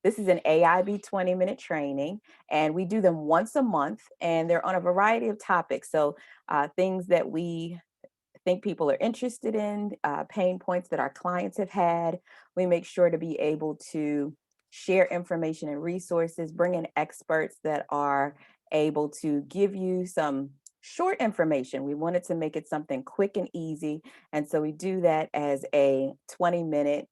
This is an AIB 20-minute training, and we do them once a month, and they're on a variety of topics. So things that we think people are interested in, pain points that our clients have had. We make sure to be able to share information and resources, bring in experts that are able to give you some short information. We wanted to make it something quick and easy. And so we do that as a 20-minute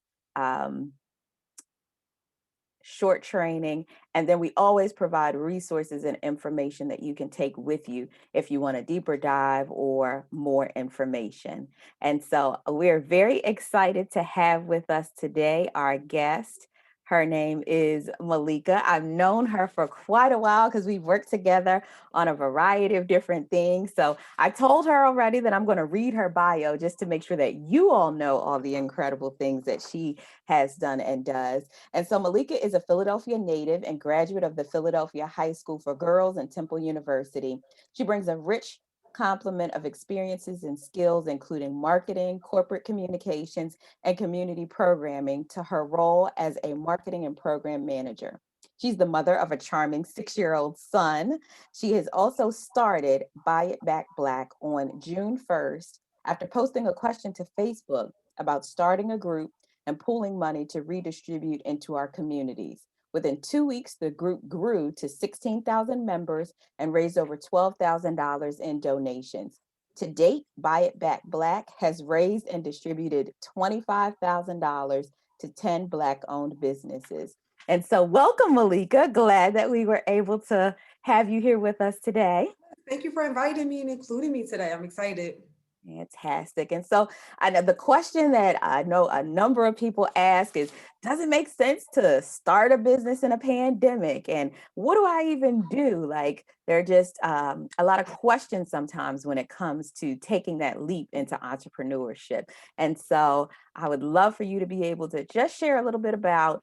short training. And then we always provide resources and information that you can take with you if you want a deeper dive or more information. And so we're very excited to have with us today our guest. Her name is Malika. I've known her for quite a while because we've worked together on a variety of different things. So I told her already that I'm going to read her bio just to make sure that you all know all the incredible things that she has done and does. And so Malika is a Philadelphia native and graduate of the Philadelphia High School for Girls and Temple University. She brings a rich complement of experiences and skills, including marketing, corporate communications, and community programming to her role as a marketing and program manager. She's the mother of a charming 6-year-old son. She has also started Buy It Back Black on June 1st after posting a question to Facebook about starting a group and pooling money to redistribute into our communities. Within 2 weeks, the group grew to 16,000 members and raised over $12,000 in donations. To date, Buy It Back Black has raised and distributed $25,000 to 10 Black-owned businesses. And so welcome, Malika. Glad that we were able to have you here with us today. Thank you for inviting me and including me today. I'm excited. Fantastic. And so I know the question that I know a number of people ask is, does it make sense to start a business in a pandemic? And what do I even do? Like, there are just a lot of questions sometimes when it comes to taking that leap into entrepreneurship. And so I would love for you to be able to just share a little bit about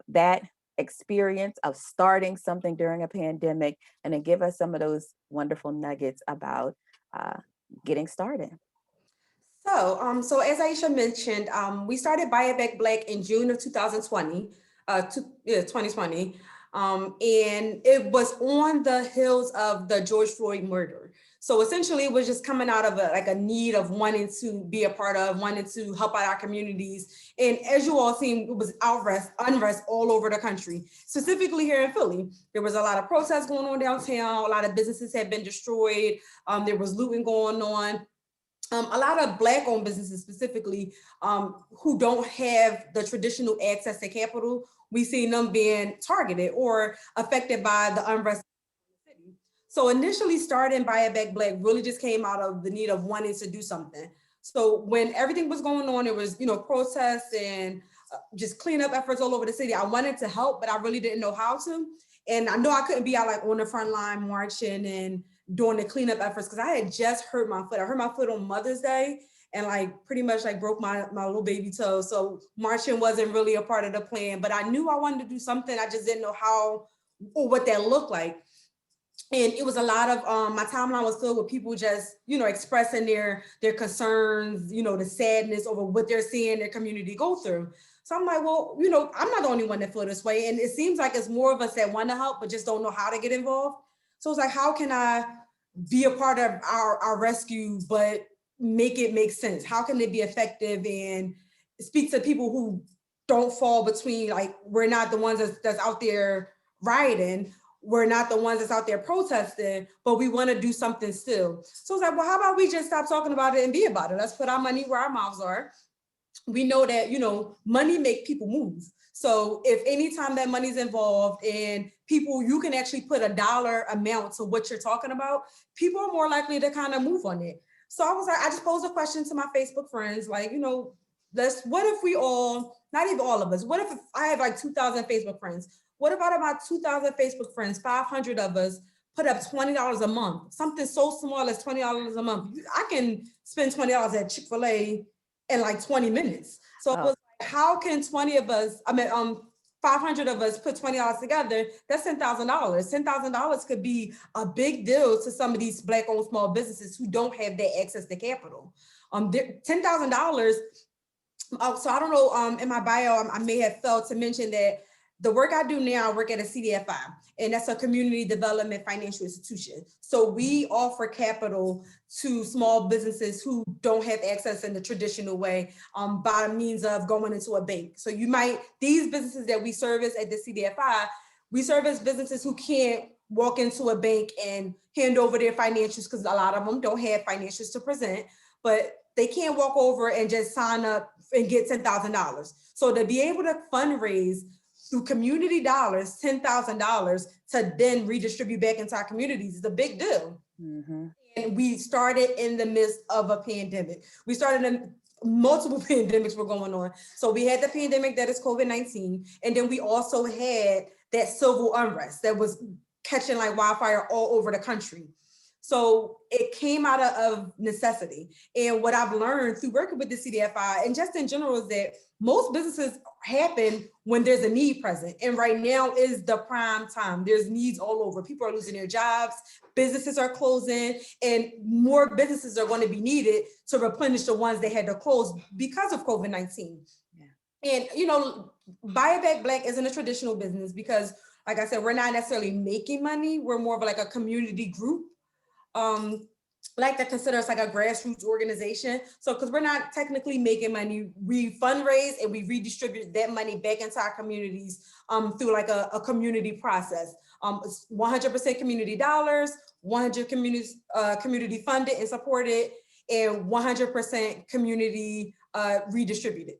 that experience of starting something during a pandemic, and then give us some of those wonderful nuggets about uh, getting started. So as Aisha mentioned, we started Buy It Back Black in June of 2020, 2020. And it was on the heels of the George Floyd murder. So essentially, it was just coming out of a need of wanting to be a part of, wanting to help out our communities. And as you all seen, it was unrest all over the country, specifically here in Philly. There was a lot of protests going on downtown. A lot of businesses had been destroyed. There was looting going on. A lot of Black-owned businesses specifically who don't have the traditional access to capital, we see them being targeted or affected by the unrest in the city. So initially starting Buy It Back Black really just came out of the need of wanting to do something. So when everything was going on, it was, protests and just cleanup efforts all over the city. I wanted to help, but I really didn't know how to. And I know I couldn't be out like on the front line marching and doing the cleanup efforts because I had just hurt my foot. I hurt my foot on Mother's Day and like pretty much like broke my little baby toe. So marching wasn't really a part of the plan, but I knew I wanted to do something. I just didn't know how or what that looked like. And it was a lot of my timeline was filled with people just expressing their concerns, the sadness over what they're seeing their community go through. So I'm like, well, I'm not the only one that feel this way, and it seems like it's more of us that want to help but just don't know how to get involved. So it's like, how can I be a part of our rescue but make it make sense? How can it be effective and speak to people who don't fall between, like, we're not the ones that's out there rioting, we're not the ones that's out there protesting, but we want to do something still. So it's like, well, how about we just stop talking about it and be about it? Let's put our money where our mouths are. We know that, money make people move. So if anytime that money's involved and people, you can actually put a dollar amount to what you're talking about, people are more likely to kind of move on it. So I was like, I just posed a question to my Facebook friends, like, what if we all, not even all of us, what if I have like 2,000 Facebook friends? What about 2,000 Facebook friends, 500 of us put up $20 a month, something so small as $20 a month. I can spend $20 at Chick-fil-A in like 20 minutes. So it was like, how can 500 of us put $20 together? That's $10,000. $10,000 could be a big deal to some of these Black-owned small businesses who don't have that access to capital. $10,000. So I don't know, in my bio, I may have failed to mention that the work I do now, I work at a CDFI, and that's a community development financial institution. So we offer capital to small businesses who don't have access in the traditional way, by means of going into a bank. So these businesses that we service at the CDFI, we service businesses who can't walk into a bank and hand over their financials, because a lot of them don't have financials to present, but they can't walk over and just sign up and get $10,000. So to be able to fundraise through community dollars, $10,000 to then redistribute back into our communities is a big deal. Mm-hmm. And we started in the midst of a pandemic. We started in multiple pandemics were going on. So we had the pandemic that is COVID-19. And then we also had that civil unrest that was catching like wildfire all over the country. So it came out of necessity. And what I've learned through working with the CDFI and just in general is that most businesses happen when there's a need present. And right now is the prime time. There's needs all over. People are losing their jobs, businesses are closing, and more businesses are going to be needed to replenish the ones that had to close because of COVID-19. Yeah. And, Buy It Back Black isn't a traditional business because, like I said, we're not necessarily making money. We're more of like a community group. Like to consider us like a grassroots organization. So, because we're not technically making money, we fundraise and we redistribute that money back into our communities through like a community process. It's 100% community dollars, 100 community funded and supported, and 100% community redistributed.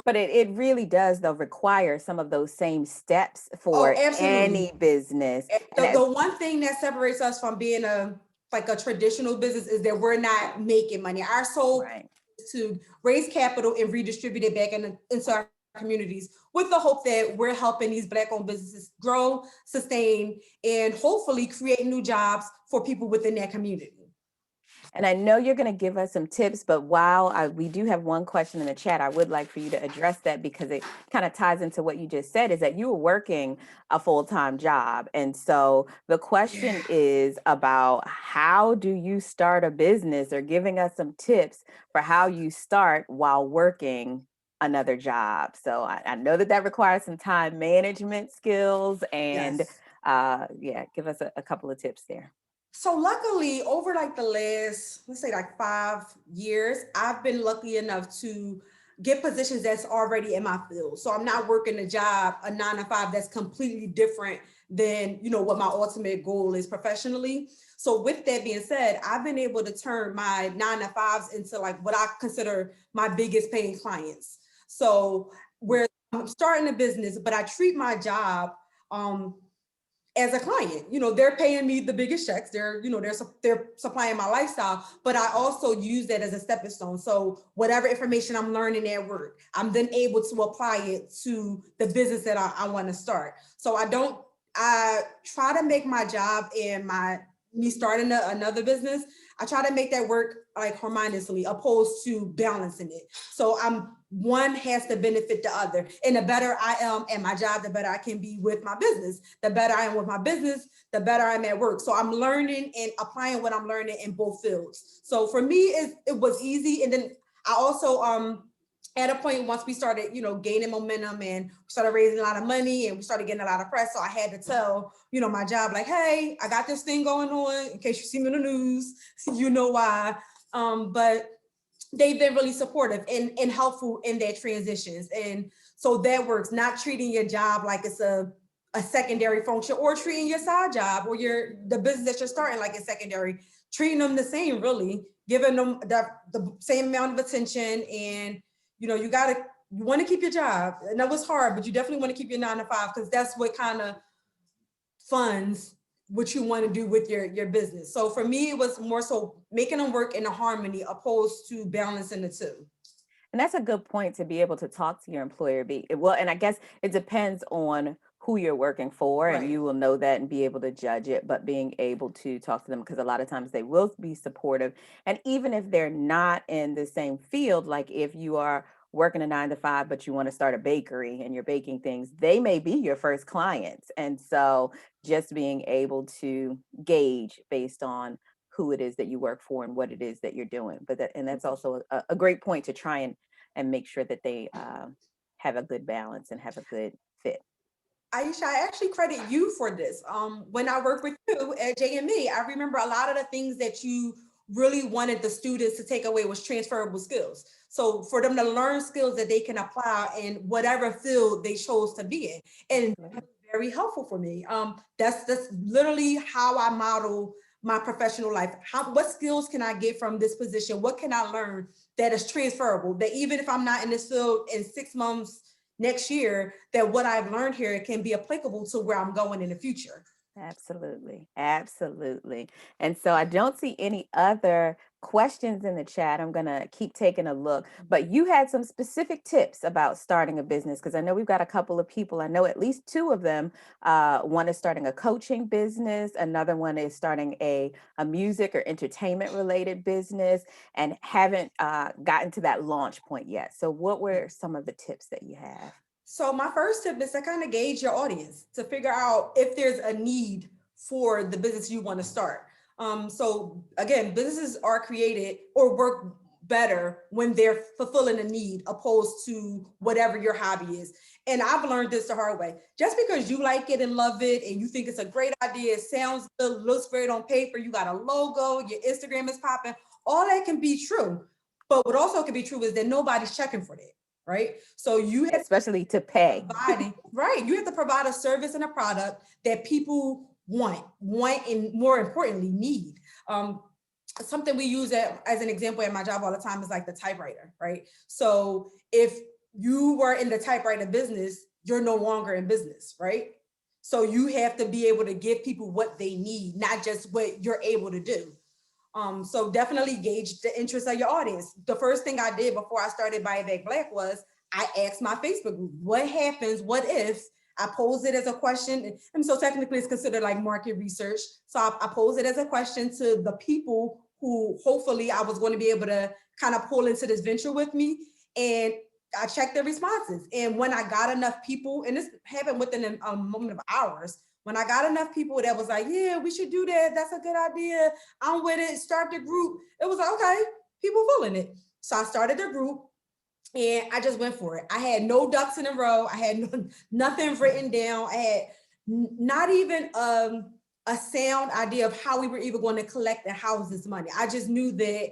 But it really does, though, require some of those same steps for any business. The one thing that separates us from being a traditional business is that we're not making money. Our sole is to raise capital and redistribute it back into our communities with the hope that we're helping these Black-owned businesses grow, sustain, and hopefully create new jobs for people within that community. And I know you're going to give us some tips, but while we do have one question in the chat, I would like for you to address that because it kind of ties into what you just said, is that you were working a full-time job. And so the question is about how do you start a business, or giving us some tips for how you start while working another job. So I know that requires some time management skills and give us a couple of tips there. So luckily, over like the last, let's say like 5 years, I've been lucky enough to get positions that's already in my field. So I'm not working a job, a 9 to 5 that's completely different than, what my ultimate goal is professionally. So with that being said, I've been able to turn my 9 to 5s into like what I consider my biggest paying clients. So where I'm starting a business, but I treat my job, as a client. They're paying me the biggest checks. They're supplying my lifestyle, but I also use that as a stepping stone. So whatever information I'm learning at work, I'm then able to apply it to the business that I want to start. So I try to make my job and me starting another business, I try to make that work like harmoniously, opposed to balancing it. So one has to benefit the other. And the better I am at my job, the better I can be with my business. The better I am with my business, the better I'm at work. So I'm learning and applying what I'm learning in both fields. So for me, it was easy. And then I also, at a point, once we started, gaining momentum and we started raising a lot of money and we started getting a lot of press. So I had to tell, my job, like, hey, I got this thing going on. In case you see me in the news, you know why. But they've been really supportive and helpful in their transitions. And so that works, not treating your job like it's a secondary function, or treating your side job or the business that you're starting like it's secondary, treating them the same, really, giving them the same amount of attention. And you want to keep your job. I know it's hard, but you definitely want to keep your 9 to 5 because that's what kind of funds what you want to do with your business. So for me, it was more so making them work in a harmony opposed to balancing the two. And that's a good point, to be able to talk to your employer. And I guess it depends on who you're working for, and you will know that and be able to judge it, but being able to talk to them, because a lot of times they will be supportive. And even if they're not in the same field, like if you are working a 9 to 5, but you want to start a bakery and you're baking things, they may be your first clients. And so just being able to gauge based on who it is that you work for and what it is that you're doing. That's also a great point, to try and make sure that they have a good balance and have a good fit. Aisha, I actually credit you for this. When I worked with you at JME, I remember a lot of the things that you really wanted the students to take away was transferable skills. So for them to learn skills that they can apply in whatever field they chose to be in, and that was very helpful for me. That's literally how I model my professional life. What skills can I get from this position? What can I learn that is transferable? That even if I'm not in this field in 6 months next year, that what I've learned here can be applicable to where I'm going in the future. Absolutely. Absolutely. And so I don't see any other questions in the chat. I'm going to keep taking a look. But you had some specific tips about starting a business because I know we've got a couple of people. I know at least two of them. One is starting a coaching business, another one is starting a music or entertainment related business and haven't gotten to that launch point yet. So, what were some of the tips that you have? So my first tip is to kind of gauge your audience to figure out if there's a need for the business you want to start. So again, businesses are created or work better when they're fulfilling a need opposed to whatever your hobby is. And I've learned this the hard way. Just because you like it and love it and you think it's a great idea, it sounds good, looks great on paper, you got a logo, your Instagram is popping, all that can be true. But what also can be true is that nobody's checking for that, right? So you have Especially to pay. right. You have to provide a service and a product that people want, and more importantly, need. Something we use as an example at my job all the time is like the typewriter, right? So if you were in the typewriter business, you're no longer in business, right? So you have to be able to give people what they need, not just what you're able to do. So definitely gauge the interest of your audience. The first thing I did before I started Buy It Back Black was I asked my Facebook group, what happens, what if I pose it as a question? And so technically it's considered like market research. So I pose it as a question to the people who hopefully I was going to be able to kind of pull into this venture with me. And I checked the responses. And when I got enough people, and this happened within a moment of hours, when I got enough people that was like, yeah, we should do that. That's a good idea. I'm with it. Start the group. It was like, okay, people feeling it. So I started the group and I just went for it. I had no ducks in a row. I had nothing written down. I had not even a sound idea of how we were even going to collect and house this money. I just knew that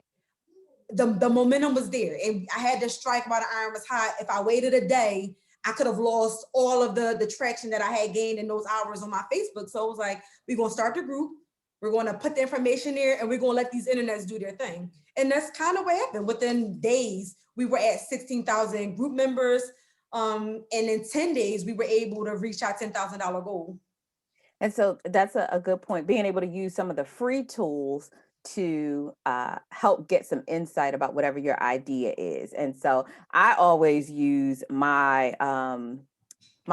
the momentum was there and I had to strike while the iron was hot. If I waited a day, I could have lost all of the traction that I had gained in those hours on my Facebook. So it was like, we're going to start the group. We're going to put the information there and we're going to let these internets do their thing. And that's kind of what happened. Within days, we were at 16,000 group members. And in 10 days, we were able to reach our $10,000 goal. And so that's a good point, being able to use some of the free tools to help get some insight about whatever your idea is. And so I always use my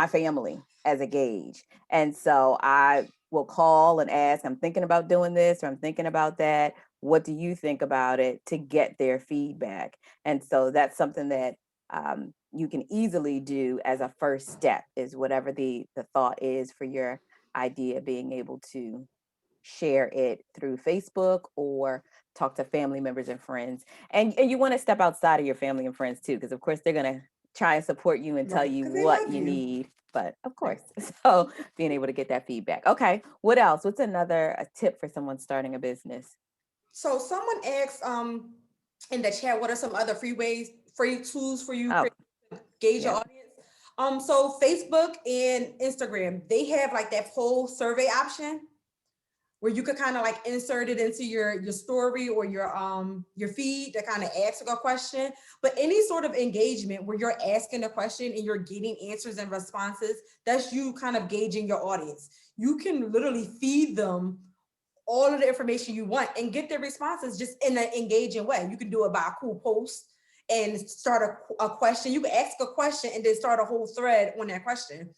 family as a gauge. And so I will call and ask, I'm thinking about doing this or I'm thinking about that. What do you think about it, to get their feedback? And so that's something that you can easily do as a first step, is whatever the thought is for your idea, being able to share it through Facebook or talk to family members and friends. And you want to step outside of your family and friends too, because of course they're going to try and support you and tell Right. you Because they what love you you. need. But of Right. course, so being able to get that feedback. Okay, what else? What's another a tip for someone starting a business? So someone asked in the chat, what are some other free tools for you Oh, to gauge your yeah. audience? So Facebook and Instagram, they have like that poll survey option where you could kind of like insert it into your story or your feed to kind of ask a question. But any sort of engagement where you're asking a question and you're getting answers and responses, that's you kind of gauging your audience. You can literally feed them all of the information you want and get their responses just in an engaging way. You can do it by a cool post and start a question. You can ask a question and then start a whole thread on that question.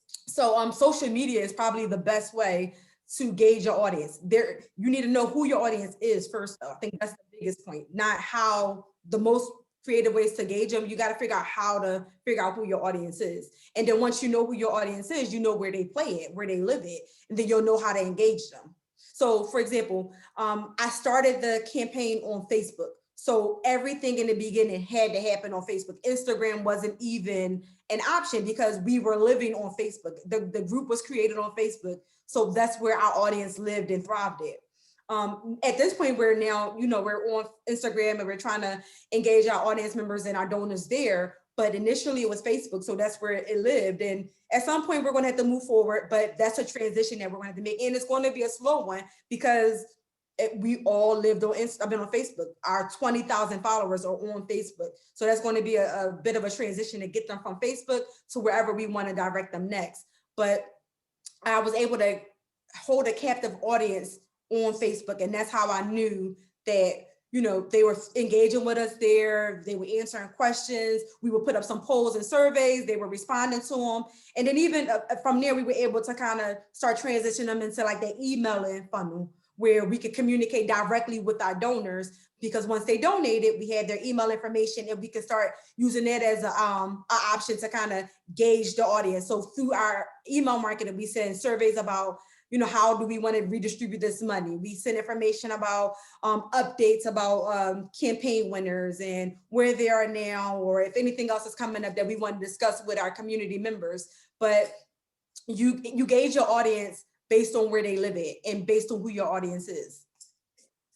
So social media is probably the best way to gauge your audience. There, you need to know who your audience is first, though. I think that's the biggest point, not how the most creative ways to gauge them. You got to figure out how to figure out who your audience is. And then once you know who your audience is, you know where they play it, where they live it, and then you'll know how to engage them. So for example, I started the campaign on Facebook. So everything in the beginning had to happen on Facebook. Instagram wasn't even an option because we were living on Facebook. The group was created on Facebook. So that's where our audience lived and thrived at. At this point, we're now, we're on Instagram and we're trying to engage our audience members and our donors there. But initially it was Facebook. So that's where it lived. And at some point we're going to have to move forward, but that's a transition that we're going to have to make. And it's going to be a slow one because we all lived on I've been on Facebook. Our 20,000 followers are on Facebook. So that's going to be a bit of a transition to get them from Facebook to wherever we want to direct them next. But I was able to hold a captive audience on Facebook. And that's how I knew that, they were engaging with us there. They were answering questions. We would put up some polls and surveys. They were responding to them. And then even from there, we were able to kind of start transitioning them into like that emailing funnel where we could communicate directly with our donors, because once they donated, we had their email information and we could start using that as an option to kind of gauge the audience. So through our email marketing, we send surveys about, how do we want to redistribute this money? We send information about updates about campaign winners and where they are now, or if anything else is coming up that we want to discuss with our community members. But you gauge your audience based on where they live at and based on who your audience is.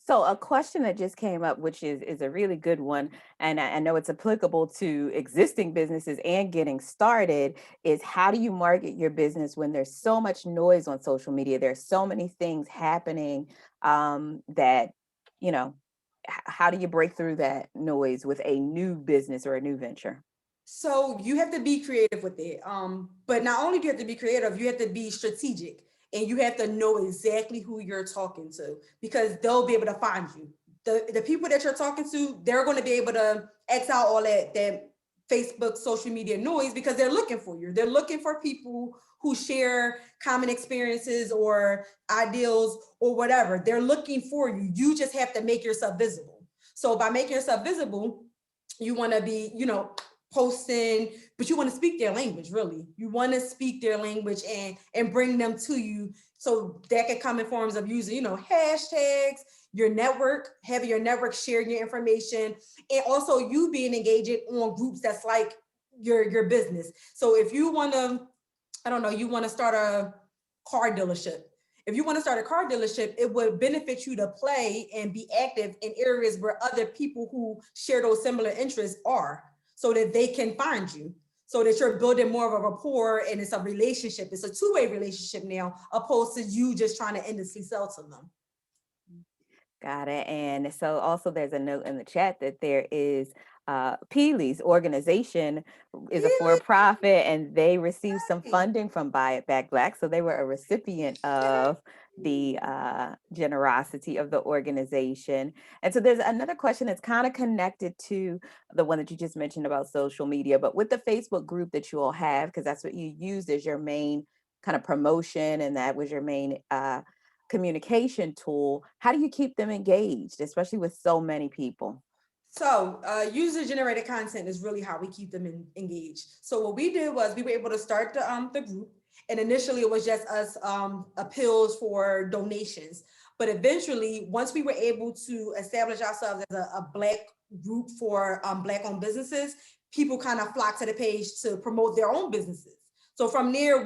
So a question that just came up, which is a really good one, and I know it's applicable to existing businesses and getting started, is how do you market your business when there's so much noise on social media? There's so many things happening that, how do you break through that noise with a new business or a new venture? So you have to be creative with it. But not only do you have to be creative, you have to be strategic. And you have to know exactly who you're talking to, because they'll be able to find you. The people that you're talking to, they're going to be able to X out all that Facebook social media noise, because they're looking for you. They're looking for people who share common experiences or ideals or whatever. They're looking for you. You just have to make yourself visible. So by making yourself visible, you want to be, posting, but you want to speak their language. Really, you want to speak their language and bring them to you. So that can come in forms of using, hashtags, your network, having your network share your information, and also you being engaged on groups that's like your business. So if you want to, I don't know, you want to start a car dealership. If you want to start a car dealership, it would benefit you to play and be active in areas where other people who share those similar interests are, so that they can find you, so that you're building more of a rapport and it's a relationship. It's a two-way relationship now, opposed to you just trying to endlessly sell to them. Got it. And so also there's a note in the chat that there is Peely's organization is a Really? for-profit and they received some funding from Buy It Back Black. So they were a recipient of the generosity of the organization. And so there's another question that's kind of connected to the one that you just mentioned about social media, but with the Facebook group that you all have, because that's what you used as your main kind of promotion and that was your main communication tool, how do you keep them engaged, especially with so many people? So user-generated content is really how we keep them engaged. So what we did was we were able to start the group, and initially it was just us appeals for donations. But eventually, once we were able to establish ourselves as a Black group for Black-owned businesses, people kind of flocked to the page to promote their own businesses. So from there,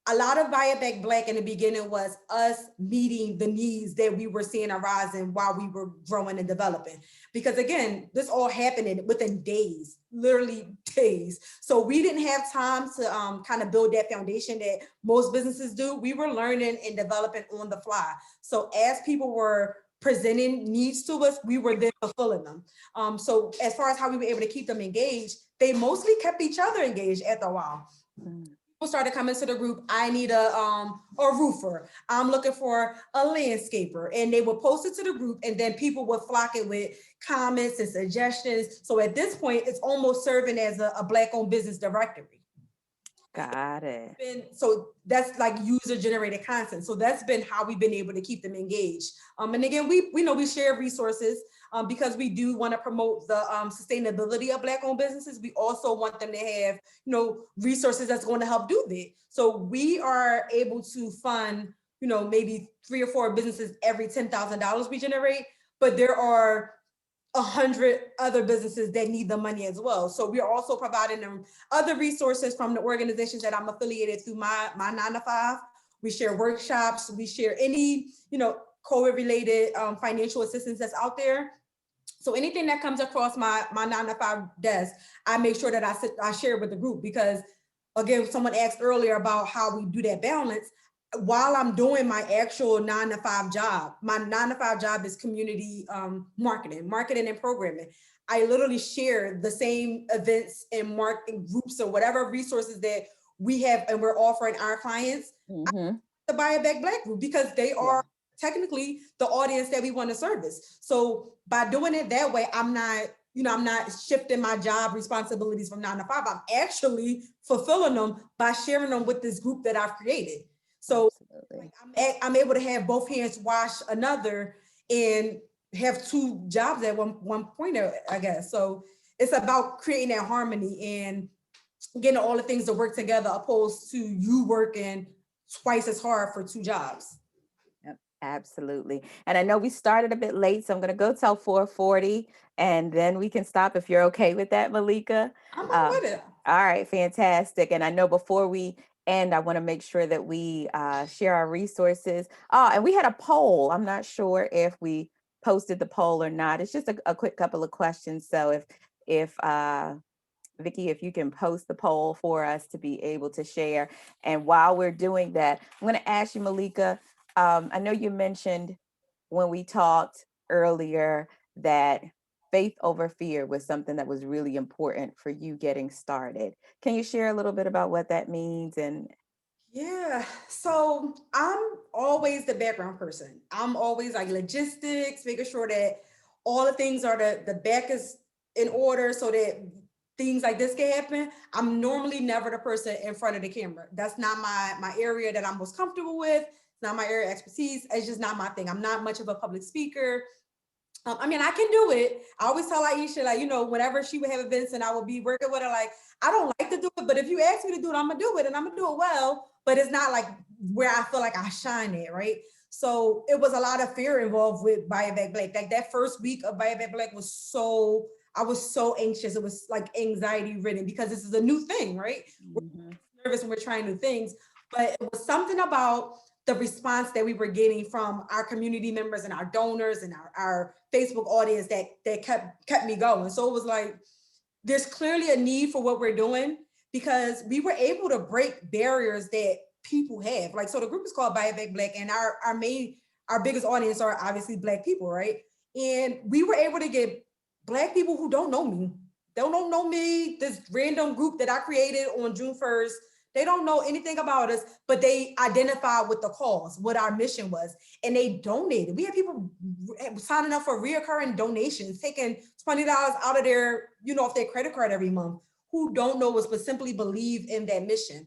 a lot of Buy It Back Black in the beginning was us meeting the needs that we were seeing arising while we were growing and developing. Because again, this all happened within days, literally days. So we didn't have time to kind of build that foundation that most businesses do. We were learning and developing on the fly. So as people were presenting needs to us, we were then fulfilling them. So as far as how we were able to keep them engaged, they mostly kept each other engaged after a while. People started coming to the group. I need a roofer. I'm looking for a landscaper, and they would post it to the group, and then people would flock it with comments and suggestions. So at this point, it's almost serving as a Black-owned business directory. Got it. So that's like user-generated content. So that's been how we've been able to keep them engaged. And again, we know we share resources because we do want to promote the sustainability of Black-owned businesses. We also want them to have, resources that's going to help do that. So we are able to fund, maybe 3 or 4 businesses every $10,000 we generate. But there are 100 other businesses that need the money as well. So we're also providing them other resources from the organizations that I'm affiliated through my 9 to 5. We share workshops, we share any, COVID related financial assistance that's out there. So anything that comes across my 9 to 5 desk, I make sure that I share with the group, because again, someone asked earlier about how we do that balance. While I'm doing my actual 9 to 5 job, my 9 to 5 job is community marketing and programming. I literally share the same events and marketing groups or whatever resources that we have and we're offering our clients. Mm-hmm. The Buy It Back Black group, because they Yeah. are technically the audience that we want to service. So by doing it that way, I'm not shifting my job responsibilities from 9 to 5. I'm actually fulfilling them by sharing them with this group that I've created. So Absolutely. like, I'm able to have both hands wash another and have two jobs at one point, I guess. So it's about creating that harmony and getting all the things to work together, opposed to you working twice as hard for two jobs. Yep, absolutely. And I know we started a bit late, so I'm going to go till 4:40, and then we can stop if you're okay with that, Malika. I'm up Uh, with it. all right, fantastic. And I know before we end, I want to make sure that we share our resources. Oh, and we had a poll. I'm not sure if we posted the poll or not. It's just a quick couple of questions. So if Vicky, if you can post the poll for us to be able to share. And while we're doing that, I'm going to ask you, Malika. I know you mentioned when we talked earlier that faith over fear was something that was really important for you getting started. Can you share a little bit about what that means? And Yeah. So I'm always the background person. I'm always like logistics, making sure that all the things are the back is in order so that things like this can happen. I'm normally never the person in front of the camera. That's not my area that I'm most comfortable with. It's not my area of expertise. It's just not my thing. I'm not much of a public speaker. I mean, I can do it. I always tell Aisha, like, whenever she would have events and I would be working with her, like, I don't like to do it, but if you ask me to do it, I'm gonna do it and I'm gonna do it well. But it's not like where I feel like I shine at, right? So it was a lot of fear involved with Buy It Back Black. Like that first week of Buy It Back Black I was so anxious. It was like anxiety ridden, because this is a new thing, right? Mhm. Nervous when we're trying new things, but it was something about the response that we were getting from our community members and our donors and our Facebook audience that kept me going. So it was like, there's clearly a need for what we're doing, because we were able to break barriers that people have. Like, so the group is called Buy It Back Black, and our biggest audience are obviously Black people, right? And we were able to get Black people who don't know me. They don't know me, this random group that I created on June 1st. They don't know anything about us, but they identified with the cause, what our mission was, and they donated. We had people signing up for reoccurring donations, taking $20 out of their, off their credit card every month, who don't know us, but simply believe in that mission.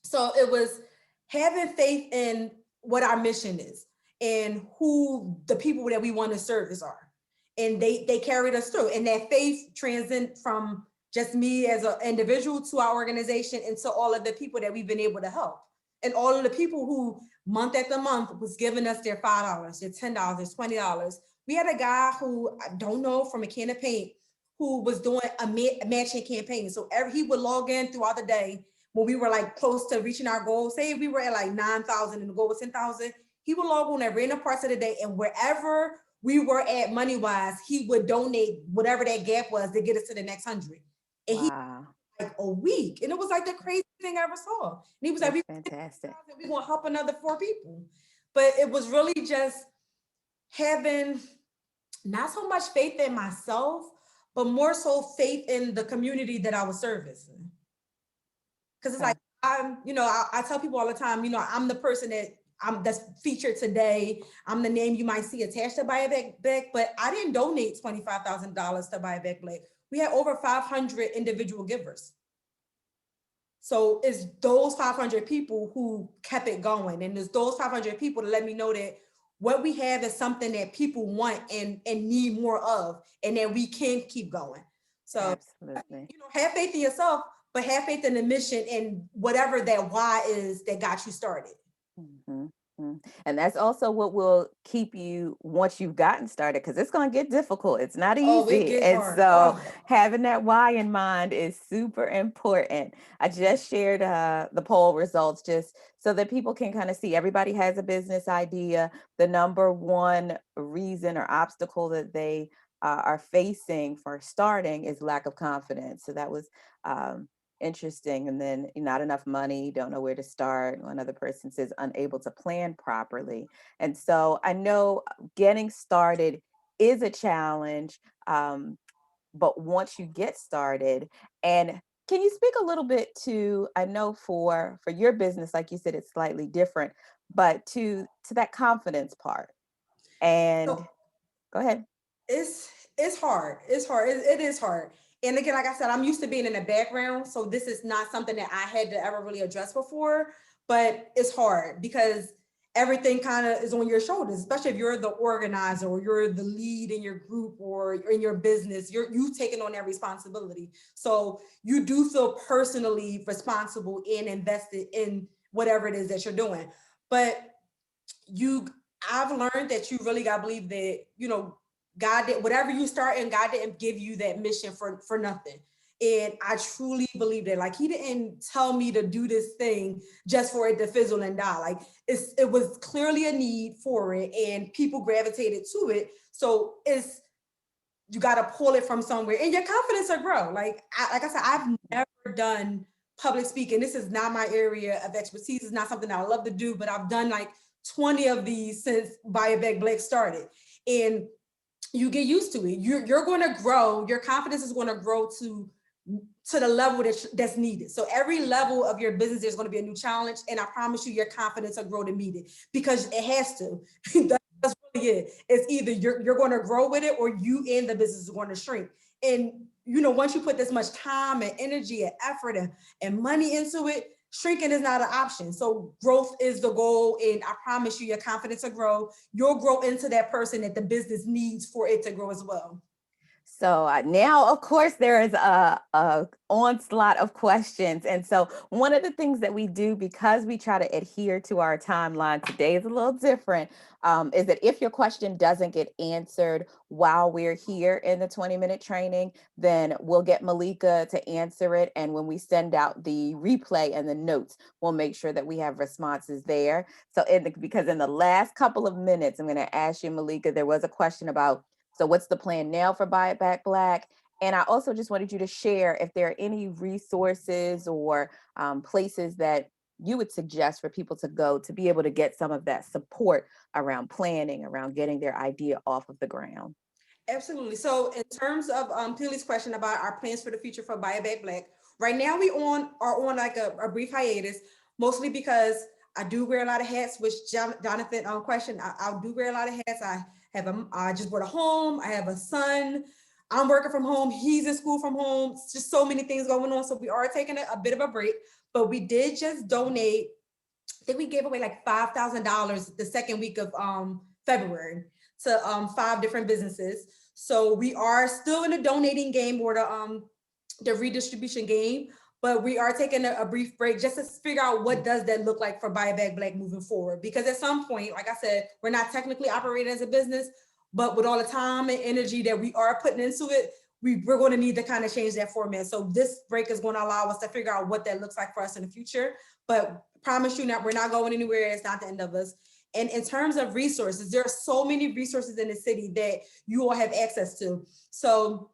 So it was having faith in what our mission is and who the people that we want to service are. And they carried us through. And that faith transcend from just me as an individual to our organization and to all of the people that we've been able to help. And all of the people who month after month was giving us their $5, their $10, their $20. We had a guy who I don't know, from a can of paint, who was doing a matching campaign. So he would log in throughout the day when we were like close to reaching our goal. Say we were at like 9,000 and the goal was 10,000. He would log on at random parts of the day, and wherever we were at money wise, he would donate whatever that gap was to get us to the next 100. And he Wow, like a week, and it was like the craziest thing I ever saw. And he was like, that's "We fantastic. gonna help another 4 people," but it was really just having not so much faith in myself, but more so faith in the community that I was servicing. Because it's like, Okay. I tell people all the time, I'm the person that's featured today. I'm the name you might see attached to Buy It Back, but I didn't donate $25,000 to Buy It Back Black. We had over 500 individual givers. So it's those 500 people who kept it going. And it's those 500 people to let me know that what we have is something that people want and need more of, and that we can keep going. So, Absolutely. have faith in yourself, but have faith in the mission and whatever that why is that got you started. Hmm. And that's also what will keep you once you've gotten started, because it's going to get difficult. It's not Oh, it easy. gets And hard. so Oh, having that why in mind is super important. I just shared the poll results just so that people can kind of see everybody has a business idea. The number one reason or obstacle that they are facing for starting is lack of confidence. So that was um, interesting. And then not enough money, don't know where to start. One other person says unable to plan properly. And so I know getting started is a challenge, but once you get started, and can you speak a little bit to, I know for your business, like you said, it's slightly different, but to that confidence part. And so go ahead. it's hard. It's hard. It is hard. And again, like I said, I'm used to being in the background, so this is not something that I had to ever really address before. But it's hard because everything kind of is on your shoulders, especially if you're the organizer or you're the lead in your group or in your business. You taking on that responsibility, so you do feel personally responsible and invested in whatever it is that you're doing. But you I've learned that you really got to believe that, God did whatever you start, and God didn't give you that mission for nothing. And I truly believe that, like, he didn't tell me to do this thing just for it to fizzle and die. Like, it was clearly a need for it and people gravitated to it. So it's you got to pull it from somewhere, and your confidence will grow. Like I said, I've never done public speaking. This is not my area of expertise. It's not something I love to do, but I've done like 20 of these since Buy It Back Black started. And you get used to it. You're going to grow. Your confidence is going to grow to the level that's needed. So every level of your business, there's going to be a new challenge, and I promise you, your confidence will grow to meet it because it has to. That's really it. It's either you're going to grow with it, or you and the business is going to shrink. And once you put this much time and energy and effort and money into it, shrinking is not an option. So growth is the goal, and I promise you, your confidence will grow. You'll grow into that person that the business needs for it to grow as well. So now, of course, there is a onslaught of questions. And so one of the things that we do, because we try to adhere to our timeline, today is a little different, is that if your question doesn't get answered while we're here in the 20-minute training, then we'll get Malika to answer it. And when we send out the replay and the notes, we'll make sure that we have responses there. So because in the last couple of minutes, I'm going to ask you, Malika, there was a question about, so what's the plan now for Buy It Back Black? And I also just wanted you to share if there are any resources or places that you would suggest for people to go to be able to get some of that support around planning, around getting their idea off of the ground. Absolutely. So in terms of Tilly's question about our plans for the future for Buy It Back Black, right now are on like a brief hiatus, mostly because I do wear a lot of hats, which Jonathan question. I do wear a lot of hats. I just bought a home. I have a son. I'm working from home. He's in school from home. It's just so many things going on. So we are taking a bit of a break, but we did just donate. I think we gave away like $5,000 the second week of February to 5 different businesses. So we are still in the donating game, or the redistribution game, but we are taking a brief break just to figure out what does that look like for Buy It Back Black moving forward. Because at some point, like I said, we're not technically operating as a business, but with all the time and energy that we are putting into it, we're going to need to kind of change that format. So this break is going to allow us to figure out what that looks like for us in the future. But promise you, we're not going anywhere. It's not the end of us. And in terms of resources, there are so many resources in the city that you all have access to. So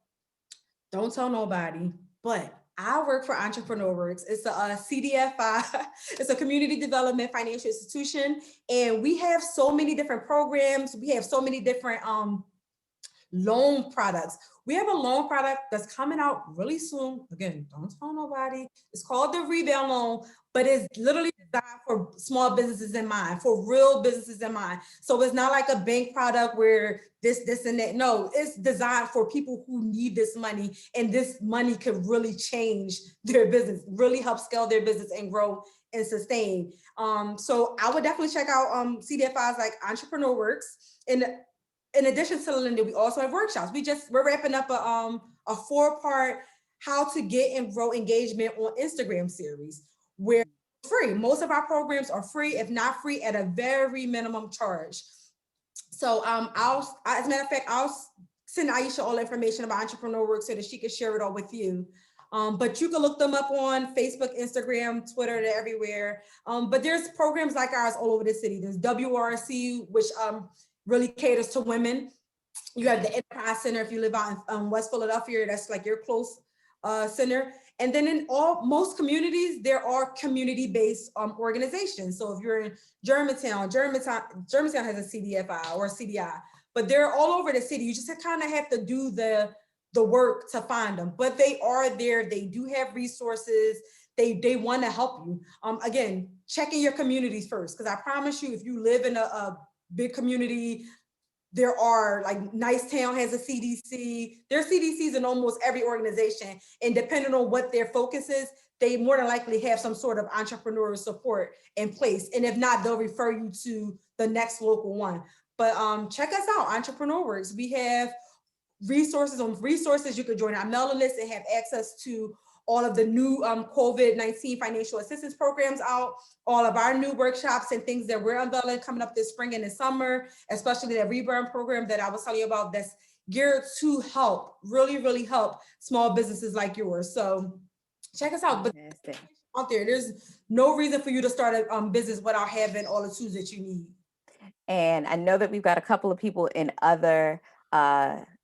don't tell nobody, but I work for EntrepreneurWorks. It's a, CDFI. It's a community development financial institution, and we have so many different programs. We have so many different loan products. We have a loan product that's coming out really soon. Again, don't tell nobody. It's called the Rebound Loan, but it's literally designed for small businesses in mind, for real businesses in mind. So it's not like a bank product where this, and that. No, it's designed for people who need this money, and this money could really change their business, really help scale their business and grow and sustain. So I would definitely check out CDFIs like EntrepreneurWorks. And in addition to Linda, we also have workshops. We're wrapping up a 4-part how to get and grow engagement on Instagram series, where free. Most of our programs are free, if not free, at a very minimum charge. So as a matter of fact, I'll send Aisha all the information about Entrepreneur Work so that she can share it all with you. But you can look them up on Facebook, Instagram, Twitter, they're everywhere. But there's programs like ours all over the city. There's WRC, which really caters to women. You have the Enterprise Center if you live out in West Philadelphia. That's like your close center. And then in most communities, there are community-based organizations. So if you're in Germantown has a CDFI or a CDI, but they're all over the city. You just kind of have to do the work to find them, but they are there. They do have resources. They want to help you. Again, checking your communities first, because I promise you, if you live in a big community, there are like Nicetown has a CDC. There are CDCs in almost every organization, and depending on what their focus is, they more than likely have some sort of entrepreneurial support in place. And if not, they'll refer you to the next local one. But check us out, Entrepreneur Works. We have resources. You could join our mailing list and have access to all of the new COVID-19 financial assistance programs out, all of our new workshops and things that we're unveiling coming up this spring and this summer, especially that reburn program that I was telling you about, that's geared to help, really help small businesses like yours. So check us out. But out there's no reason for you to start a business without having all the tools that you need. And I know that we've got a couple of people in other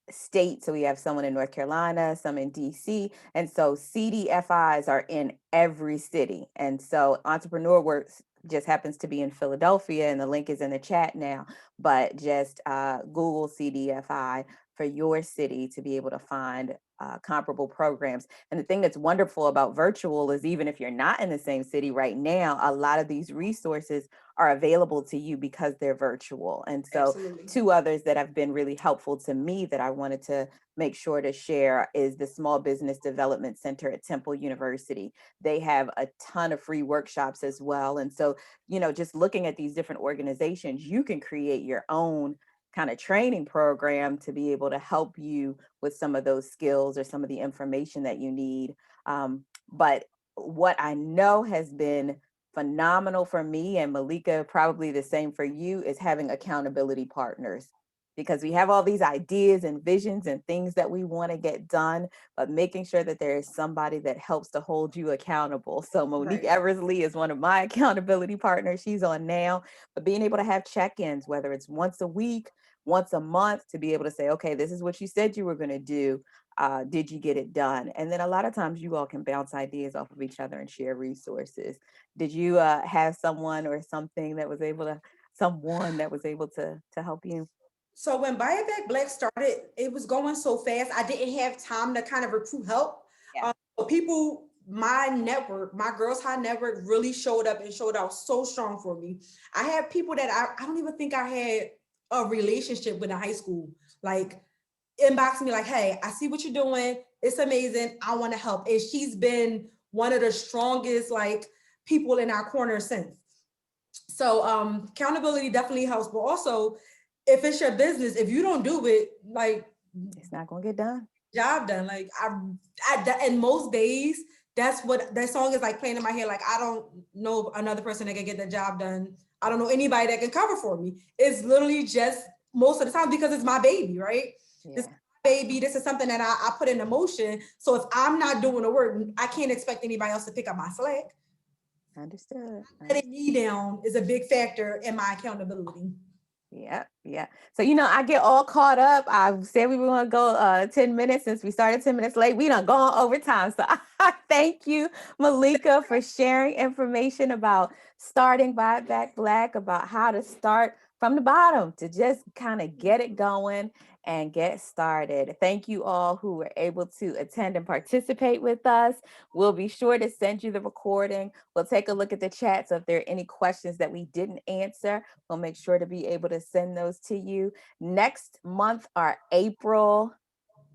states. So we have someone in North Carolina, some in DC. And so CDFIs are in every city. And so Entrepreneur Works just happens to be in Philadelphia, and the link is in the chat now. But just Google CDFI for your city to be able to find comparable programs. And the thing that's wonderful about virtual is, even if you're not in the same city right now, a lot of these resources are available to you because they're virtual. And so Absolutely. Two others that have been really helpful to me that I wanted to make sure to share is the Small Business Development Center at Temple University. They have a ton of free workshops as well. And so, just looking at these different organizations, you can create your own kind of training program to be able to help you with some of those skills or some of the information that you need. But what I know has been phenomenal for me, and Malika, probably the same for you, is having accountability partners, because we have all these ideas and visions and things that we want to get done, but making sure that there is somebody that helps to hold you accountable. So Monique Eversley is one of my accountability partners. She's on now, but being able to have check-ins, whether it's once a week, once a month, to be able to say, okay, this is what you said you were going to do. Did you get it done? And then a lot of times you all can bounce ideas off of each other and share resources. Did you have someone or something that was able to help you? So when Buy It Back Black started, it was going so fast. I didn't have time to kind of recruit help. Yeah. So people, my network, my Girls High network really showed up and showed out so strong for me. I had people that I don't even think I had a relationship with in high school, like inbox me like, hey, I see what you're doing. It's amazing. I want to help. And she's been one of the strongest like people in our corner since. So accountability definitely helps, but also if it's your business, if you don't do it, like it's not gonna get done. Job done. Like and most days, that's what that song is like playing in my head. Like I don't know another person that can get the job done. I don't know anybody that can cover for me. It's literally just most of the time because it's my baby, right? Yeah. This baby, this is something that I put into motion. So if I'm not doing the work, I can't expect anybody else to pick up my slack. Understood. Letting me down is a big factor in my accountability. Yeah. So, I get all caught up. I said we were going to go 10 minutes. Since we started 10 minutes late, we done gone overtime. So I thank you, Malika, for sharing information about starting Buy It Back Black, about how to start from the bottom to just kind of get it going and get started. Thank you all who were able to attend and participate with us. We'll be sure to send you the recording. We'll take a look at the chat. So if there are any questions that we didn't answer, we'll make sure to be able to send those to you. Next month, our April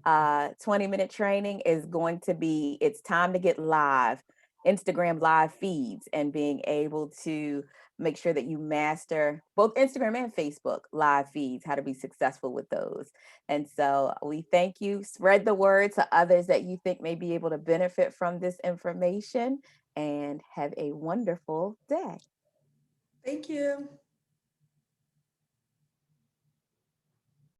20-minute training is going to be, it's time to get live, Instagram live feeds, and being able to make sure that you master both Instagram and Facebook live feeds, how to be successful with those. And so we thank you. Spread the word to others that you think may be able to benefit from this information. and have a wonderful day. Thank you.